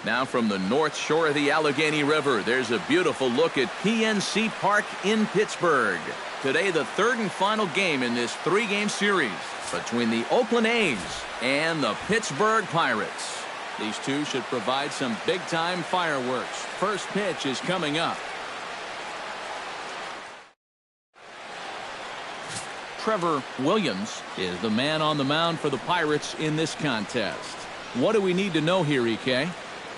Now from the north shore of the Allegheny River, there's a beautiful look at PNC Park in Pittsburgh. Today, the third and final game in this three-game series between the Oakland A's and the Pittsburgh Pirates. These two should provide some big-time fireworks. First pitch is coming up. Trevor Williams is the man on the mound for the Pirates in this contest. What do we need to know here, EK?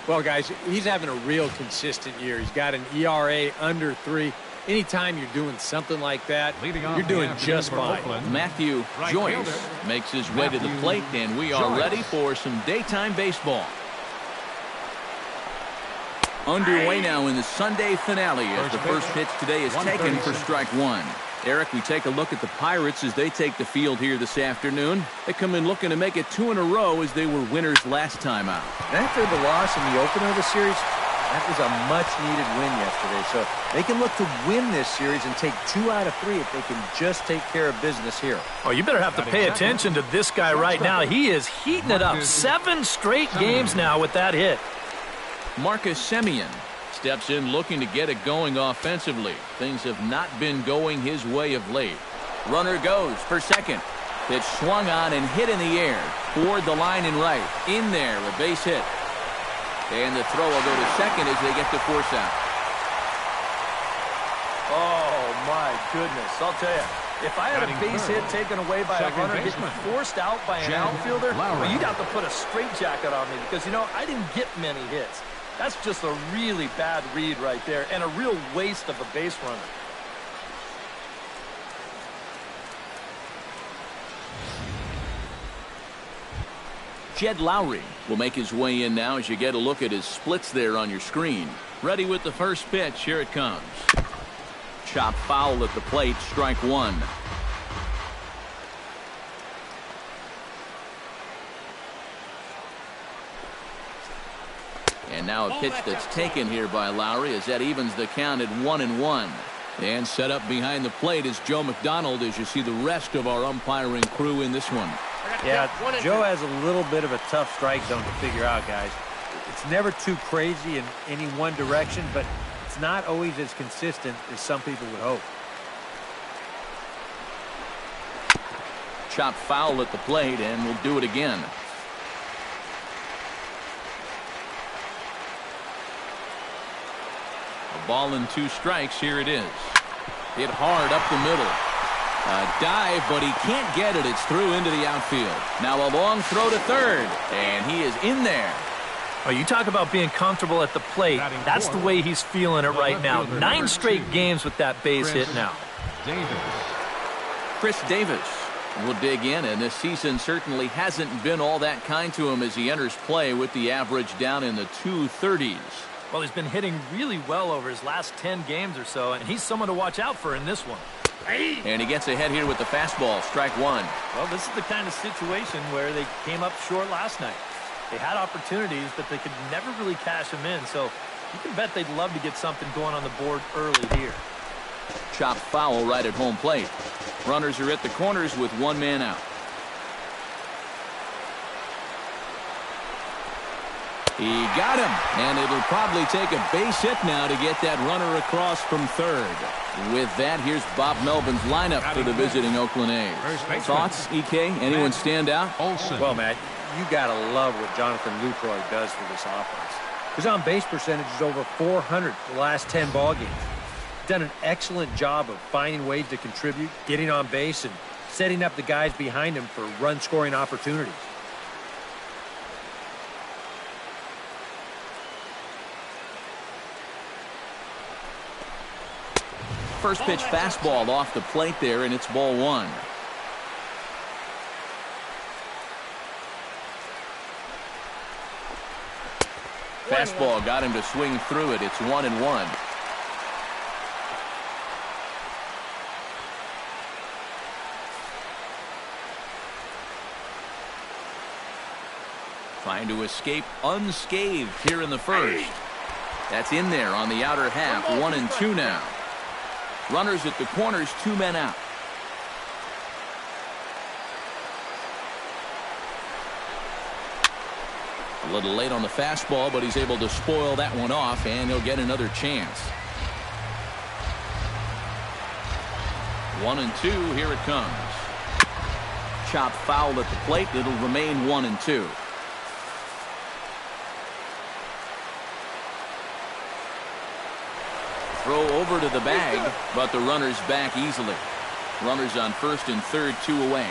Well, guys, he's having a real consistent year. He's got an ERA under 3. Anytime you're doing something like that, you're doing just fine. Matthew Joyce makes his way to the plate, and we are ready for some daytime baseball. Underway now in the Sunday finale as the first pitch today is taken for strike one. Eric, we take a look at the Pirates as they take the field here this afternoon. They come in looking to make it 2 in a row as they were winners last time out. After the loss in the opener of the series, that was a much-needed win yesterday. So they can look to win this series and take 2 out of 3 if they can just take care of business here. Oh, you better have to pay attention to this guy right now. He is heating it up. 7 straight games now with that hit. Marcus Semien steps in looking to get it going offensively. Things have not been going his way of late. Runner goes for second. Pitch swung on and hit in the air toward the line and right. In there, a base hit. And the throw will go to second as they get the force out. Oh, my goodness. I'll tell you, if I had a base hit taken away by a runner getting forced out by an outfielder, well, you'd have to put a straitjacket on me because, you know, I didn't get many hits. That's just a really bad read right there and a real waste of a base runner. Jed Lowry will make his way in now as you get a look at his splits there on your screen. Ready with the first pitch. Here it comes. Chop foul at the plate. Strike one. And now a pitch that's taken here by Lowry as that evens the count at 1-1. And set up behind the plate is Joe McDonald as you see the rest of our umpiring crew in this one. Yeah, Joe has a little bit of a tough strike zone to figure out, guys. It's never too crazy in any one direction, but it's not always as consistent as some people would hope. Chop foul at the plate, and we'll do it again. A ball and 2 strikes. Here it is. Hit hard up the middle. A dive, but he can't get it. It's through into the outfield. Now a long throw to third, and he is in there. Oh, you talk about being comfortable at the plate. That's the way he's feeling it right now. 9 straight games with that base hit now. Chris Davis will dig in, and this season certainly hasn't been all that kind to him as he enters play with the average down in the 230s. Well, he's been hitting really well over his last 10 games or so, and he's someone to watch out for in this one. And he gets ahead here with the fastball. Strike one. Well, this is the kind of situation where they came up short last night. They had opportunities, but they could never really cash them in. So you can bet they'd love to get something going on the board early here. Chopped foul right at home plate. Runners are at the corners with 1 man out. He got him, and it'll probably take a base hit now to get that runner across from third. With that, here's Bob Melvin's lineup for the visiting Oakland A's. Thoughts, EK? Anyone stand out? Well, Matt, you got to love what Jonathan Lucroy does for this offense. His on-base percentage is over 400 the last 10 ball games. He's done an excellent job of finding ways to contribute, getting on base, and setting up the guys behind him for run-scoring opportunities. First pitch fastball off the plate there, and it's ball 1. Fastball got him to swing through it. It's 1-1. Trying to escape unscathed here in the first. That's in there on the outer half. 1-2 now. Runners at the corners, 2 men out. A little late on the fastball, but he's able to spoil that one off, and he'll get another chance. 1-2, here it comes. Chop foul at the plate. It'll remain 1-2. Throw over to the bag, but the runner's back easily. Runners on first and third, 2 away.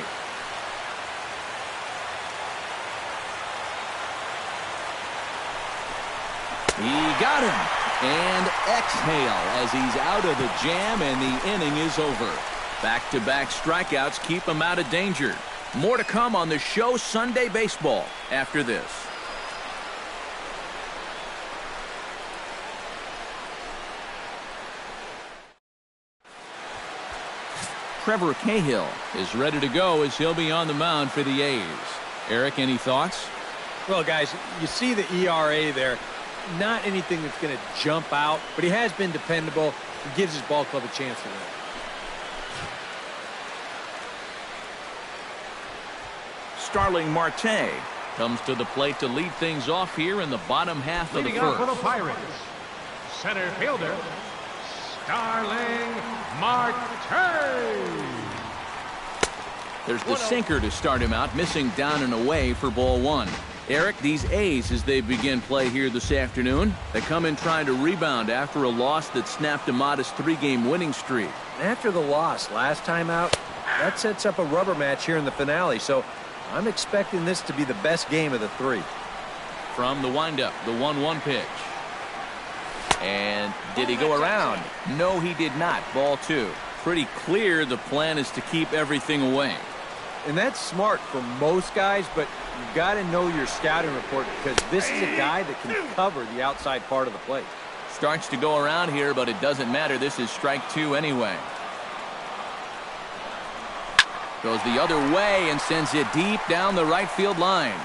He got him. And exhale as he's out of the jam, and the inning is over. Back-to-back strikeouts keep him out of danger. More to come on the show Sunday Baseball after this. Trevor Cahill is ready to go as he'll be on the mound for the A's. Eric, any thoughts? Well, guys, you see the ERA there. Not anything that's going to jump out, but he has been dependable. He gives his ball club a chance to win. Starling Marte comes to the plate to lead things off here in the bottom half of the first. For the Pirates, center fielder, Starling Marte. There's the sinker to start him out, missing down and away for ball 1. Eric, these A's, as they begin play here this afternoon, they come in trying to rebound after a loss that snapped a modest 3-game winning streak. After the loss last time out, that sets up a rubber match here in the finale, so I'm expecting this to be the best game of the 3. From the windup, the 1-1 pitch. And did he go around? No, he did not. Ball 2. Pretty clear the plan is to keep everything away. And that's smart for most guys, but you've got to know your scouting report because this is a guy that can cover the outside part of the plate. Starts to go around here, but it doesn't matter. This is strike 2 anyway. Goes the other way and sends it deep down the right field line.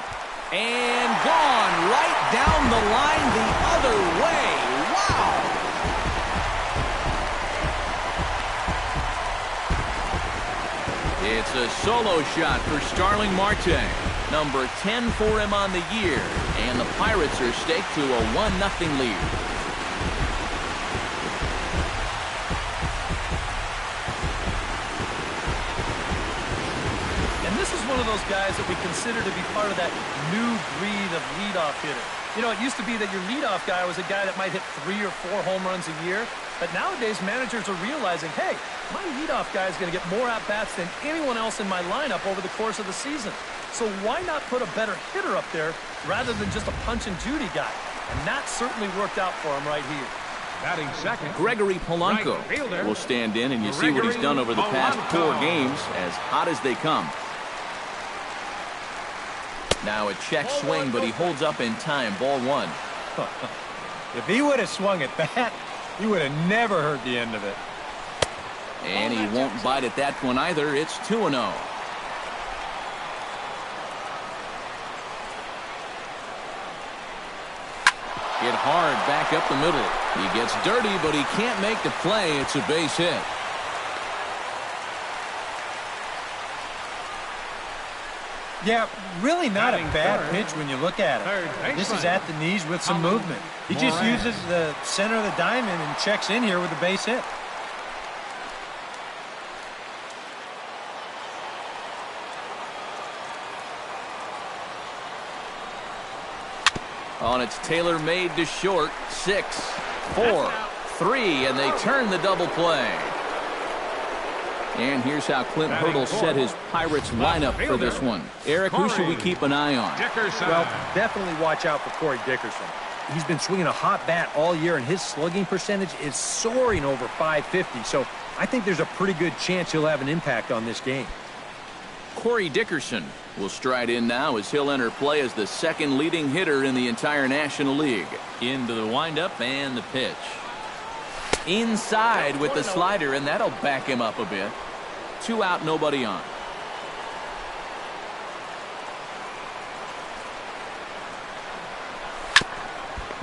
And gone right down the line the other way. Wow! It's a solo shot for Starling Marte. Number 10 for him on the year. And the Pirates are staked to a 1-0 lead. One of those guys that we consider to be part of that new breed of leadoff hitter. You know, it used to be that your leadoff guy was a guy that might hit 3 or 4 home runs a year, but nowadays managers are realizing, hey, my leadoff guy is going to get more at-bats than anyone else in my lineup over the course of the season. So why not put a better hitter up there rather than just a punch-and-judy guy? And that certainly worked out for him right here. Batting second, Gregory Polanco will stand in, and you see what he's done over the past 4 games, as hot as they come. Now a check swing, but he holds up in time. Ball 1. If he would have swung at that, he would have never heard the end of it. And he won't bite at that one either. It's 2-0. Hit hard back up the middle. He gets dirty, but he can't make the play. It's a base hit. Yeah, really not a bad pitch when you look at it. This is at the knees with some movement. He just uses the center of the diamond and checks in here with a base hit. On it's tailor-made to short. 6, 4, 3, and they turn the double play. And here's how Clint Hurdle set his Pirates lineup for this one. Eric, who should we keep an eye on? Well, definitely watch out for Corey Dickerson. He's been swinging a hot bat all year, and his slugging percentage is soaring over .550. So I think there's a pretty good chance he'll have an impact on this game. Corey Dickerson will stride in now as he'll enter play as the second leading hitter in the entire National League. Into the windup and the pitch. Inside with the slider, and that'll back him up a bit. 2 out, nobody on.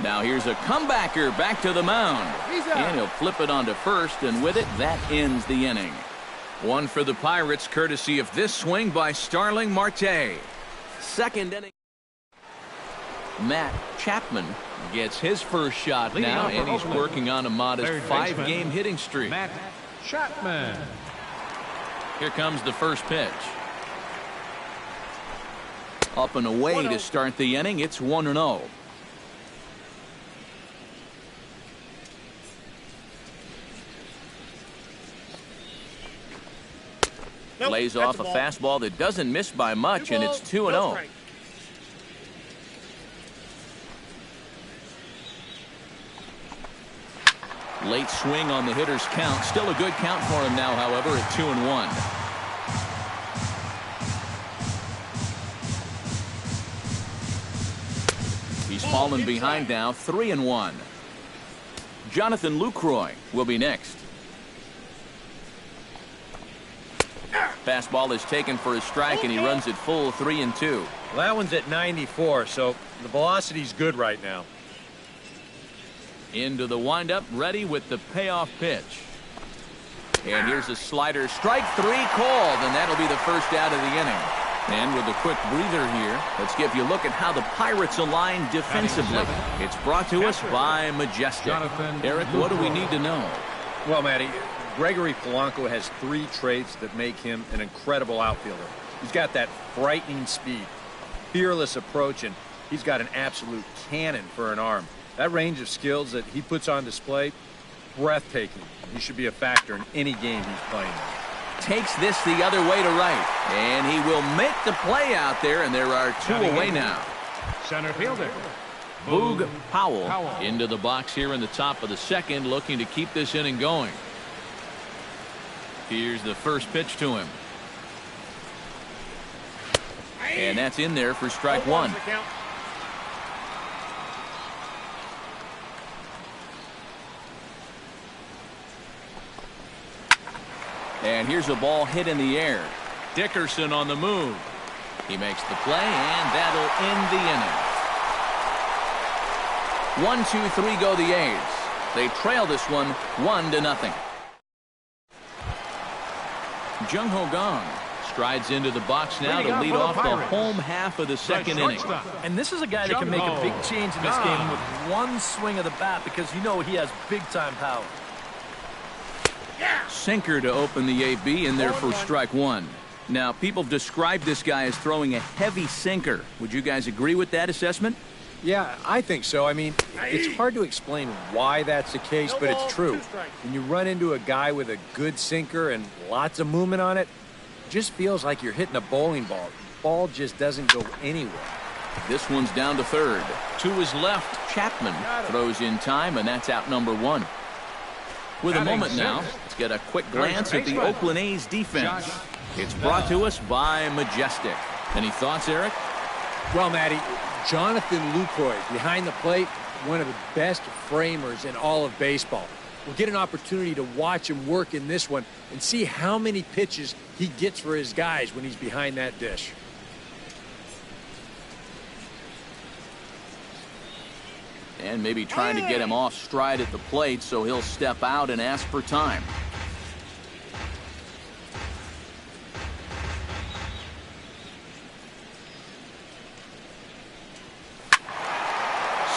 Now here's a comebacker back to the mound. And he'll flip it onto first, and with it, that ends the inning. 1 for the Pirates, courtesy of this swing by Starling Marte. Second inning. Matt Chapman gets his first shot now, and he's working on a modest 5-game hitting streak. Matt Chapman. Here comes the first pitch. Up and away to start the inning. It's 1-0. Lays off a fastball that doesn't miss by much, and it's 2-0. Late swing on the hitter's count. Still a good count for him now, however, at 2-1. He's fallen behind now, 3-1. Jonathan Lucroy will be next. Fastball is taken for a strike, and he runs it full 3-2. Well, that one's at 94, so the velocity's good right now. Into the windup, ready with the payoff pitch. And here's a slider. Strike 3 called, and that'll be the first out of the inning. And with a quick breather here, let's give you a look at how the Pirates align defensively. It's brought to us by Majestic. Eric, what do we need to know? Well, Matty, Gregory Polanco has 3 traits that make him an incredible outfielder. He's got that frightening speed, fearless approach, and he's got an absolute cannon for an arm. That range of skills that he puts on display, breathtaking. He should be a factor in any game he's playing. Takes this the other way to right, and he will make the play out there, and there are 2 away now. Center fielder Boog Powell into the box here in the top of the second, looking to keep this inning going. Here's the first pitch to him. And that's in there for strike 1. And here's a ball hit in the air. Dickerson on the move. He makes the play, and that'll end the inning. 1-2-3 go the A's. They trail this one 1-0. Jung Ho Gong strides into the box now to lead off the home half of the second inning. And this is a guy that can make a big change in this game with one swing of the bat, because you know he has big-time power. Sinker to open the AB in there for strike 1. Now, people have described this guy as throwing a heavy sinker. Would you guys agree with that assessment? Yeah, I think so. I mean, it's hard to explain why that's the case, but it's true. When you run into a guy with a good sinker and lots of movement on it, it just feels like you're hitting a bowling ball. The ball just doesn't go anywhere. This one's down to third. To his left, Chapman throws in time, and that's out number 1. With a moment now, let's get a quick glance at the Oakland A's defense. It's brought to us by Majestic. Any thoughts, Eric? Well, Matty, Jonathan Lucroy behind the plate, one of the best framers in all of baseball. We'll get an opportunity to watch him work in this one and see how many pitches he gets for his guys when he's behind that dish. And maybe trying to get him off stride at the plate, so he'll step out and ask for time.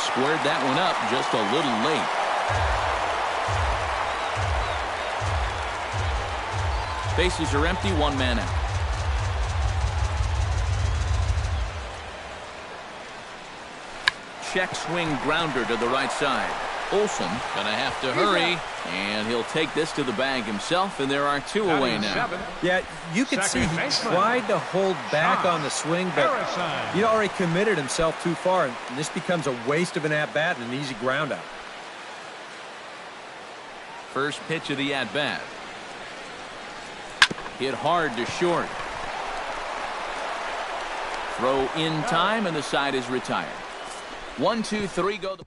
Squared that one up just a little late. Bases are empty, 1 man out. Check swing grounder to the right side. Olsen gonna have to hurry, and he'll take this to the bag himself, and there are 2 away now. Yeah, you could see he tried to hold back on the swing, but he'd already committed himself too far, and this becomes a waste of an at-bat and an easy ground out. First pitch of the at-bat. Hit hard to short. Throw in time, and the side is retired. 1-2-3 go.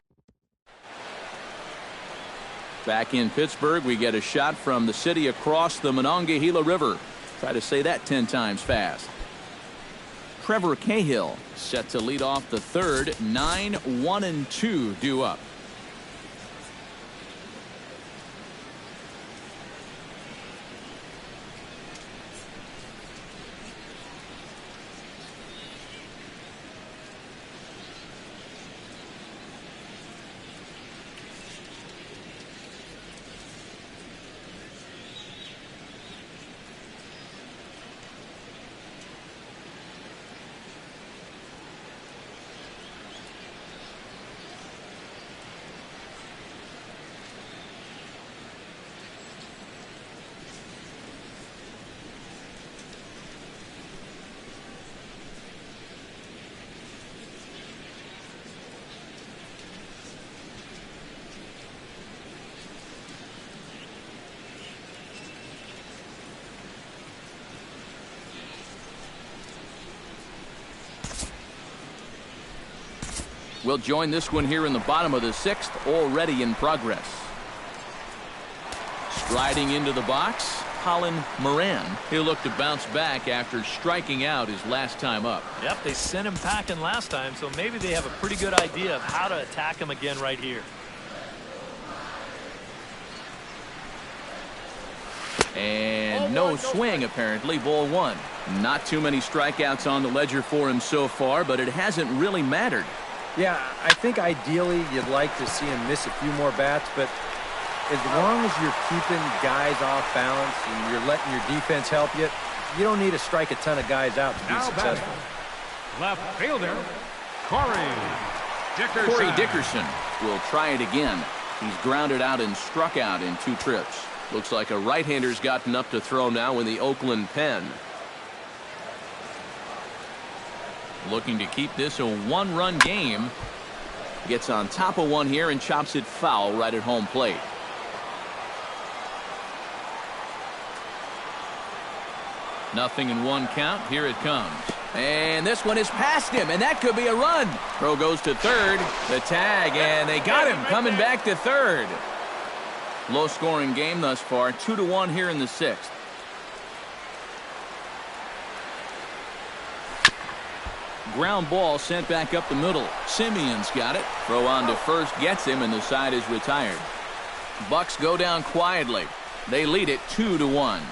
Back in Pittsburgh, we get a shot from the city across the Monongahela River. Try to say that 10 times fast. Trevor Cahill set to lead off the third. 9-1-2 due up. We'll join this one here in the bottom of the 6th, already in progress. Striding into the box, Colin Moran. He'll look to bounce back after striking out his last time up. Yep, they sent him packing last time, so maybe they have a pretty good idea of how to attack him again right here. And no swing, apparently. Ball 1. Not too many strikeouts on the ledger for him so far, but it hasn't really mattered. Yeah, I think ideally you'd like to see him miss a few more bats, but as long as you're keeping guys off balance and you're letting your defense help you, you don't need to strike a ton of guys out to be successful. Left fielder, Corey Dickerson. Corey Dickerson will try it again. He's grounded out and struck out in 2 trips. Looks like a right-hander's gotten up to throw now in the Oakland pen. Looking to keep this a 1-run game. Gets on top of one here and chops it foul right at home plate. Nothing in 1 count. Here it comes. And this one is past him, and that could be a run. Throw goes to 3rd. The tag, and they got him coming back to 3rd. Low-scoring game thus far. 2-1 here in the 6th. Ground ball sent back up the middle. Simeon's got it. Throw on to first gets him, and the side is retired. Bucks go down quietly. They lead it 2-1.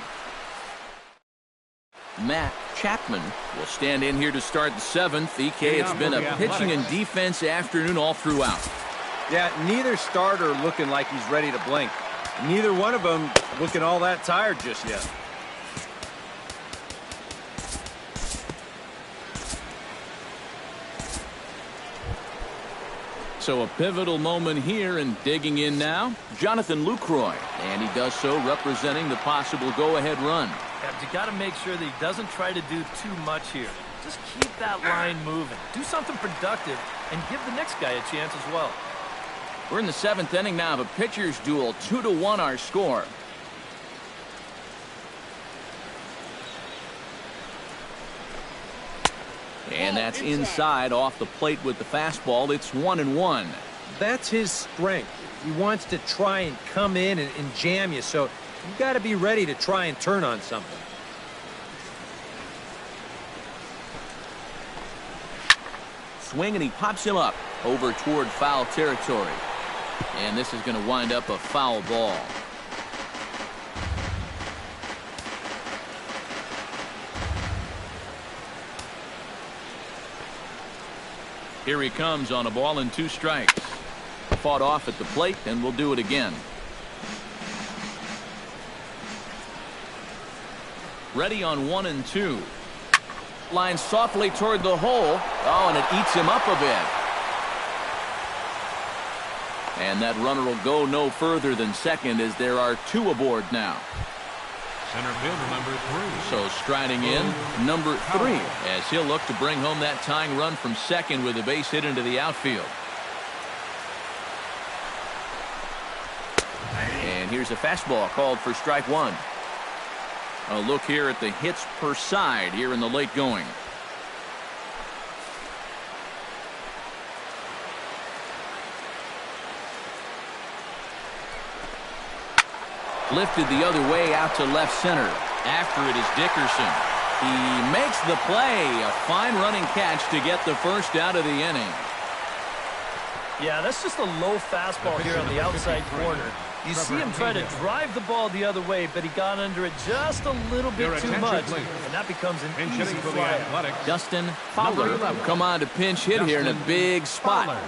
Matt Chapman will stand in here to start the 7th. EK, it's been a pitching and defense afternoon all throughout. Yeah, neither starter looking like he's ready to blink. Neither one of them looking all that tired just yet. So a pivotal moment here, and digging in now, Jonathan Lucroy. And he does so representing the possible go-ahead run. Yeah, you got to make sure that he doesn't try to do too much here. Just keep that line moving. Do something productive and give the next guy a chance as well. We're in the 7th inning now of a pitcher's duel. 2-1 our score. And that's inside off the plate with the fastball. It's 1-1. That's his strength. He wants to try and come in and jam you, so you got to be ready to try and turn on something. Swing, and he pops him up over toward foul territory. And this is going to wind up a foul ball. Here he comes on a ball and 2 strikes. Fought off at the plate, and we'll do it again. Ready on 1 and 2. Line softly toward the hole. Oh, and it eats him up a bit. And that runner will go no further than second, as there are 2 aboard now. Center fielder number 3. So striding in, number 3, as he'll look to bring home that tying run from second with a base hit into the outfield. And here's a fastball called for strike 1. A look here at the hits per side here in the late going. Lifted the other way out to left center. After it is Dickerson. He makes the play. A fine running catch to get the first out of the inning. Yeah, that's just a low fastball here on the outside corner. You see him try to drive the ball the other way, but he got under it just a little bit too much, and that becomes an easy fly out. Dustin Fowler come on to pinch hit here in a big spot.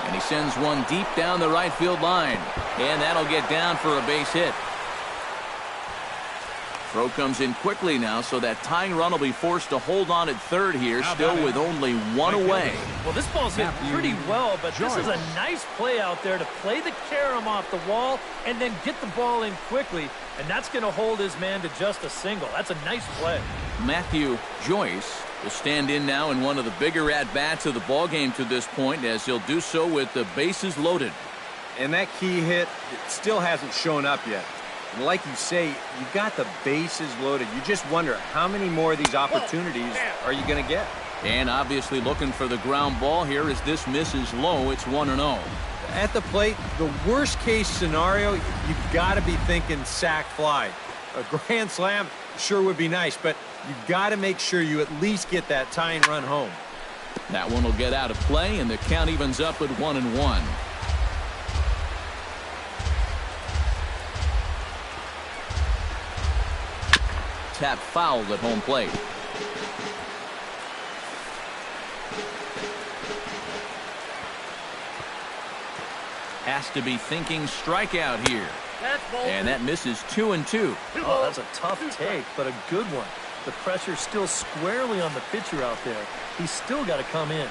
And he sends one deep down the right field line. And that'll get down for a base hit. Throw comes in quickly now, so that tying run will be forced to hold on at third here, still with only 1 away. Well, this ball's hit pretty well, but this is a nice play out there to play the carom off the wall and then get the ball in quickly, and that's going to hold his man to just a single. That's a nice play. Matthew Joyce will stand in now in one of the bigger at-bats of the ballgame to this point, as he'll do so with the bases loaded. And that key hit, it still hasn't shown up yet. And like you say, you've got the bases loaded. You just wonder how many more of these opportunities are you going to get? And obviously looking for the ground ball here as this misses low. It's 1-0. At the plate, the worst case scenario, you've got to be thinking sac fly. A grand slam sure would be nice, but you've got to make sure you at least get that tying run home. That one will get out of play, and the count evens up at 1-1. Tap fouled at home plate. Has to be thinking strikeout here. And that misses 2-2. Oh, that's a tough take, but a good one. The pressure's still squarely on the pitcher out there. He's still got to come in.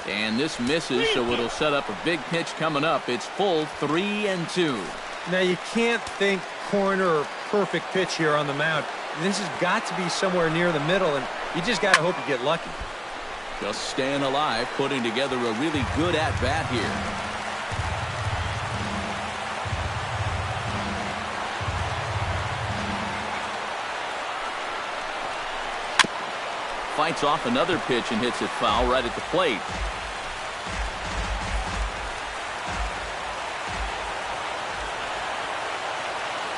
And this misses, so it'll set up a big pitch coming up. It's full 3-2. Now, you can't think corner or perfect pitch here on the mound. This has got to be somewhere near the middle, and you just got to hope you get lucky. Just staying alive, putting together a really good at-bat here. Fights off another pitch and hits it foul right at the plate.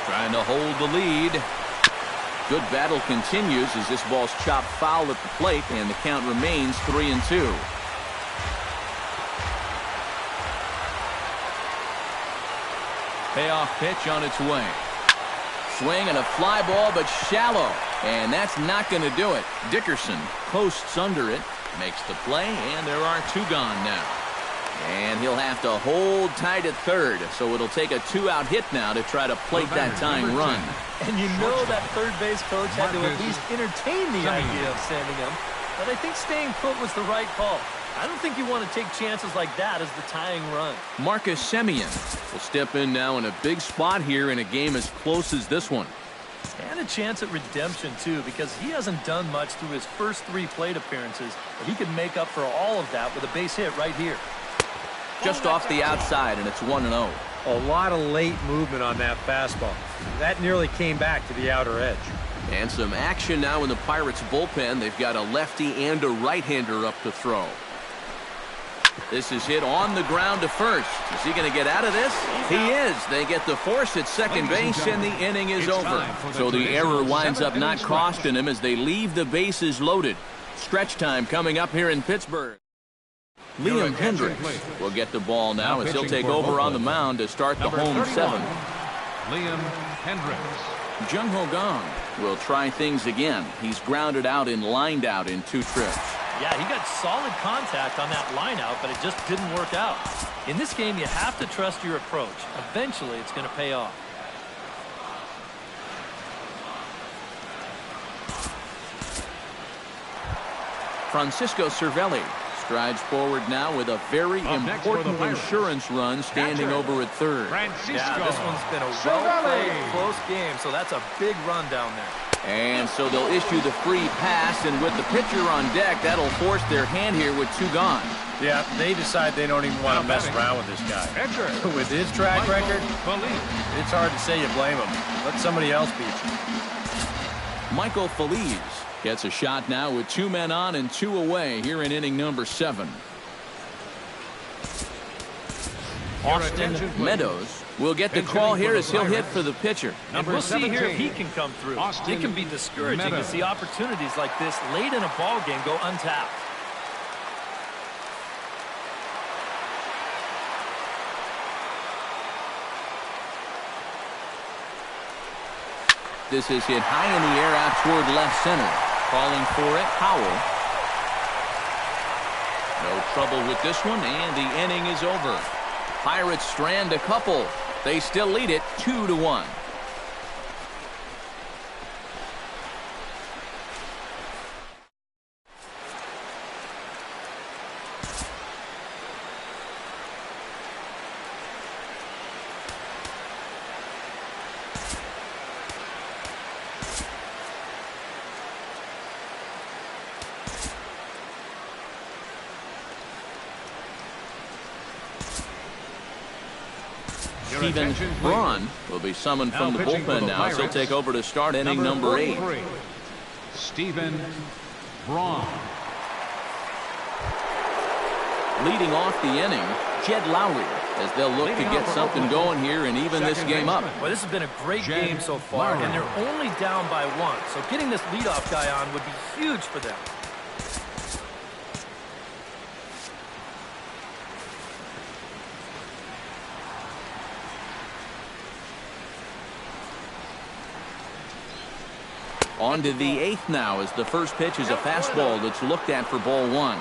Trying to hold the lead. Good battle continues as this ball's chopped foul at the plate, and the count remains 3-2. Payoff pitch on its way. Swing and a fly ball, but shallow. And that's not going to do it. Dickerson posts under it, makes the play, and there are two gone now. And he'll have to hold tight at third, so it'll take a two-out hit now to try to plate that tying run. And you know that third base coach had to at least entertain the idea of sending him. But I think staying put was the right call. I don't think you want to take chances like that as the tying run. Marcus Semien will step in now in a big spot here in a game as close as this one. And a chance at redemption, too, because he hasn't done much through his first 3 plate appearances. But he can make up for all of that with a base hit right here. Just off the outside, and it's 1-0. A lot of late movement on that fastball. That nearly came back to the outer edge. And some action now in the Pirates bullpen. They've got a lefty and a right-hander up to throw. This is hit on the ground to first. Is he going to get out of this? He is. They get the force at second base, and the inning is over. So the error winds up not costing him as they leave the bases loaded. Stretch time coming up here in Pittsburgh. Liam Hendricks will get the ball now as he'll take over on the mound to start the home 7. Liam Hendricks. Jung Ho Gong will try things again. He's grounded out and lined out in 2 trips. Yeah, he got solid contact on that line out, but it just didn't work out. In this game, you have to trust your approach. Eventually, it's going to pay off. Francisco Cervelli strides forward now with a very important insurance run standing over at third. Yeah, this one's been a well-played, close game, so that's a big run down there. And so they'll issue the free pass, and with the pitcher on deck, that'll force their hand here with 2 gone. Yeah, they decide they don't even want to mess around with this guy. With his track record, it's hard to say you blame him. Let somebody else beat you. Michael Feliz gets a shot now with 2 men on and 2 away here in inning number 7. Austin Meadows will get the call here as he'll hit for the pitcher. And we'll see here if he can come through. It can be discouraging to see opportunities like this late in a ball game go untapped. This is hit high in the air out toward left center. Calling for it, Howell. No trouble with this one, and the inning is over. Pirates strand a couple. They still lead it 2-1. Stephen Braun will be summoned from the bullpen now. So he'll take over to start inning number 8. Stephen Braun. Leading off the inning, Jed Lowry, as they'll look to get something going here and even this game up. Well, this has been a great game so far, and they're only down by 1. So getting this leadoff guy on would be huge for them. On to the 8th now, as the first pitch is a fastball that's looked at for ball 1.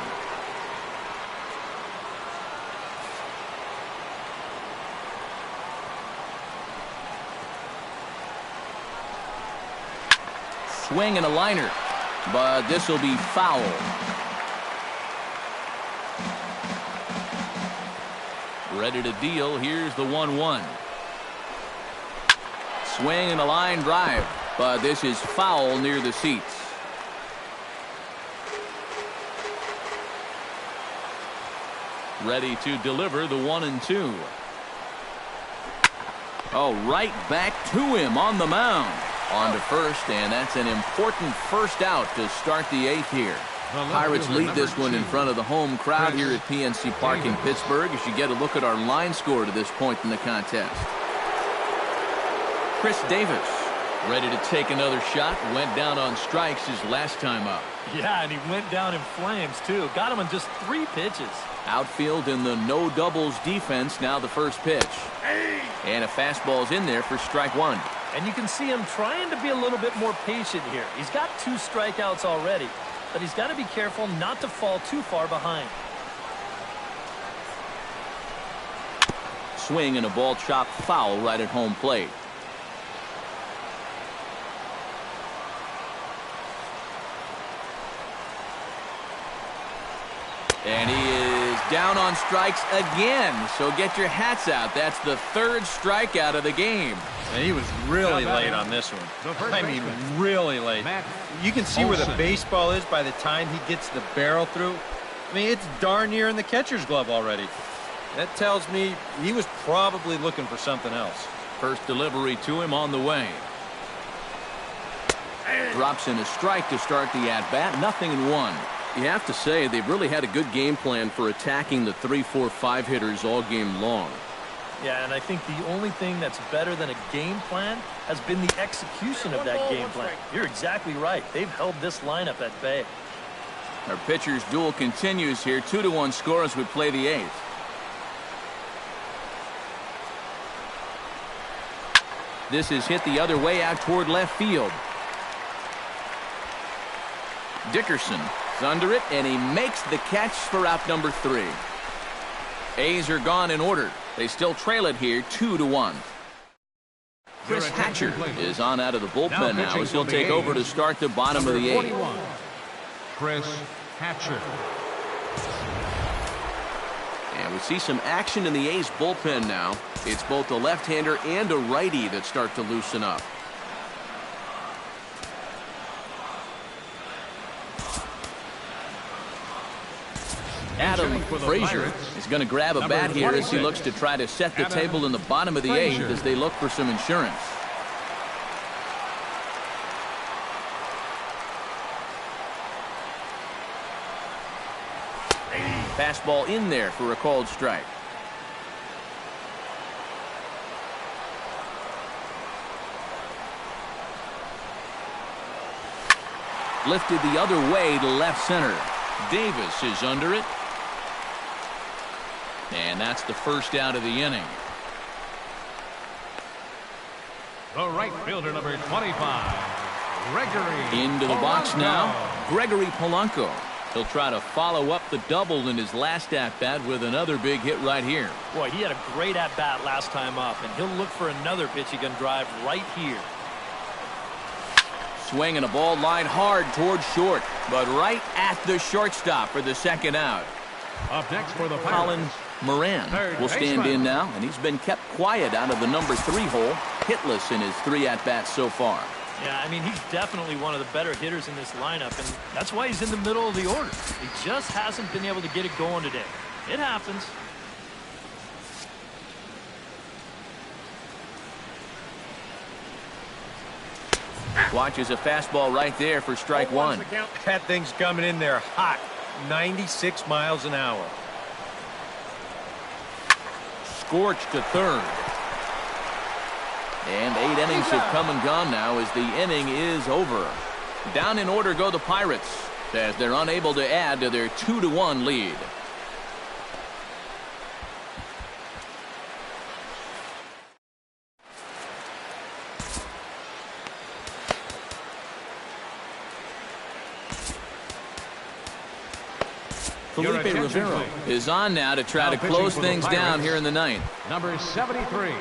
Swing and a liner, but this will be foul. Ready to deal. Here's the 1-1. Swing and a line drive, but this is foul near the seats. Ready to deliver the 1-2. Oh, right back to him on the mound. On to first, and that's an important first out to start the 8th here. Pirates lead this one in front of the home crowd here at PNC Park in Pittsburgh as you get a look at our line score to this point in the contest. Chris Davis ready to take another shot. Went down on strikes his last time up. Yeah, and he went down in flames, too. Got him in just 3 pitches. Outfield in the no doubles defense. Now the first pitch. And a fastball's in there for strike 1. And you can see him trying to be a little bit more patient here. He's got 2 strikeouts already, but he's got to be careful not to fall too far behind. Swing and a ball chopped foul right at home plate. And he is down on strikes again. So get your hats out. That's the 3rd strikeout of the game. And he was really late on this one. I mean, really late. You can see where the baseball is by the time he gets the barrel through. I mean, it's darn near in the catcher's glove already. That tells me he was probably looking for something else. First delivery to him on the way. Drops in a strike to start the at-bat. 0-1. You have to say they've really had a good game plan for attacking the 3, 4, 5 hitters all game long. Yeah, and I think the only thing that's better than a game plan has been the execution of that game plan. You're exactly right. They've held this lineup at bay. Our pitcher's duel continues here. 2-1 score as we play the 8th. This is hit the other way out toward left field. Dickerson is under it, and he makes the catch for out number 3. A's are gone in order. They still trail it here 2-1. Chris Hatcher is on out of the bullpen now as he'll take over to start the bottom of the 8th. Chris Hatcher. And we see some action in the A's bullpen now. It's both a left-hander and a righty that start to loosen up. Adam Frazier is going to grab a bat here as he looks to try to set the table in the bottom of the 8th as they look for some insurance. Fastball in there for a called strike. Lifted the other way to left center. Davis is under it. And that's the first out of the inning. The right fielder, number 25, Gregory into the box now, Gregory Polanco. He'll try to follow up the double in his last at-bat with another big hit right here. Boy, he had a great at-bat last time up, and he'll look for another pitch he can drive right here. Swing and a ball line hard towards short, but right at the shortstop for the second out. Up next for the Colin Moran will stand in now, and he's been kept quiet out of the number 3 hole, hitless in his 3 at-bats so far. Yeah, I mean, he's definitely one of the better hitters in this lineup, and that's why he's in the middle of the order. He just hasn't been able to get it going today. It happens. Watches a fastball right there for strike one. That thing's coming in there hot. 96 miles an hour. Scorched to third. And 8 innings have come and gone now as the inning is over. Down in order go the Pirates as they're unable to add to their 2-1 lead. Felipe Rivero is on now to try to close things down here in the ninth. Number 73.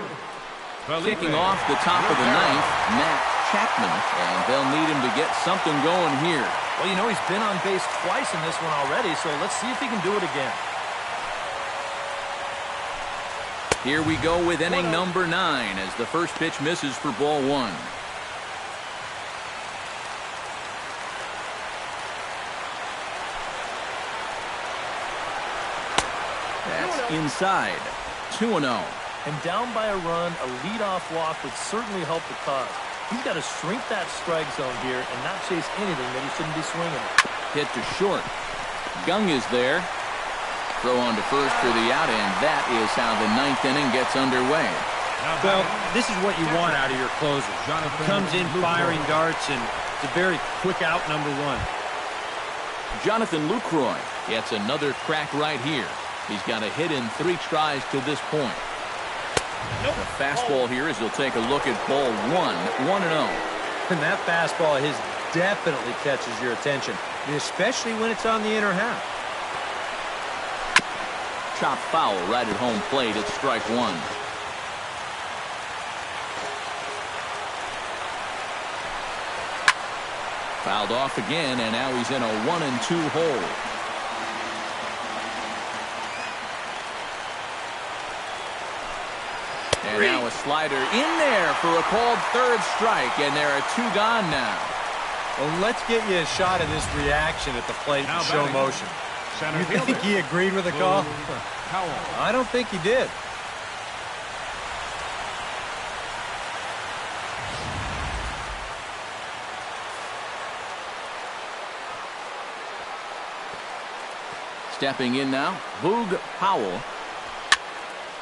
Kicking off the top of the ninth, Matt Chapman, and they'll need him to get something going here. Well, you know, he's been on base twice in this one already, so let's see if he can do it again. Here we go with inning number 9 as the first pitch misses for ball 1. That's inside. 2-0. And down by a run, a leadoff walk would certainly help the cause. He's got to shrink that strike zone here and not chase anything that he shouldn't be swinging at. Hit to short. Gung is there. Throw on to first for the out, and that is how the ninth inning gets underway. Well, this is what you want out of your closer. Comes in firing darts, and it's a very quick out, number 1. Jonathan Lucroy gets another crack right here. He's got a hit in 3 tries to this point. The fastball here as he'll take a look at ball 1, 1-0. And that fastball of his definitely catches your attention, especially when it's on the inner half. Chopped foul right at home plate. It's strike 1. Fouled off again, and now he's in a 1-2 hole. And now a slider in there for a called third strike, and there are 2 gone now. Well, let's get you a shot of this reaction at the plate in slow motion. You think he agreed with the call? I don't think he did. Stepping in now, Boog Powell.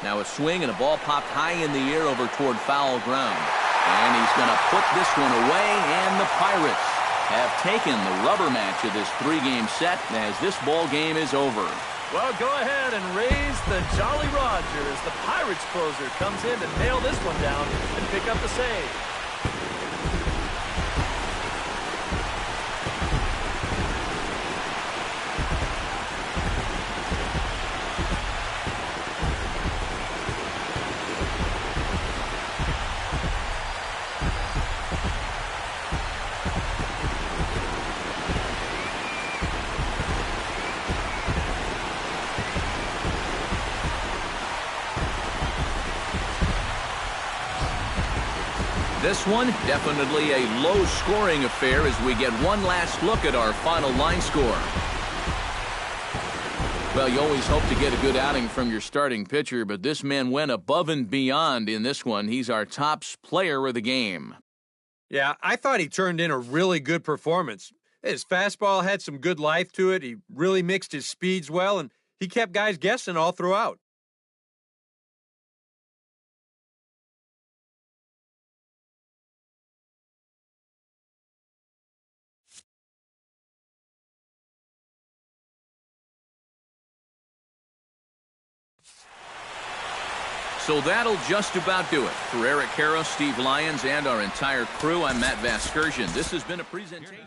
Now a swing and a ball popped high in the air over toward foul ground. And he's going to put this one away, and the Pirates have taken the rubber match of this 3-game set as this ball game is over. Well, go ahead and raise the Jolly Roger as the Pirates closer comes in to nail this one down and pick up the save. This one, definitely a low-scoring affair as we get one last look at our final line score. Well, you always hope to get a good outing from your starting pitcher, but this man went above and beyond in this one. He's our top player of the game. Yeah, I thought he turned in a really good performance. His fastball had some good life to it. He really mixed his speeds well, and he kept guys guessing all throughout. So that'll just about do it. For Eric Harrow, Steve Lyons, and our entire crew, I'm Matt Vasgersian. This has been a presentation.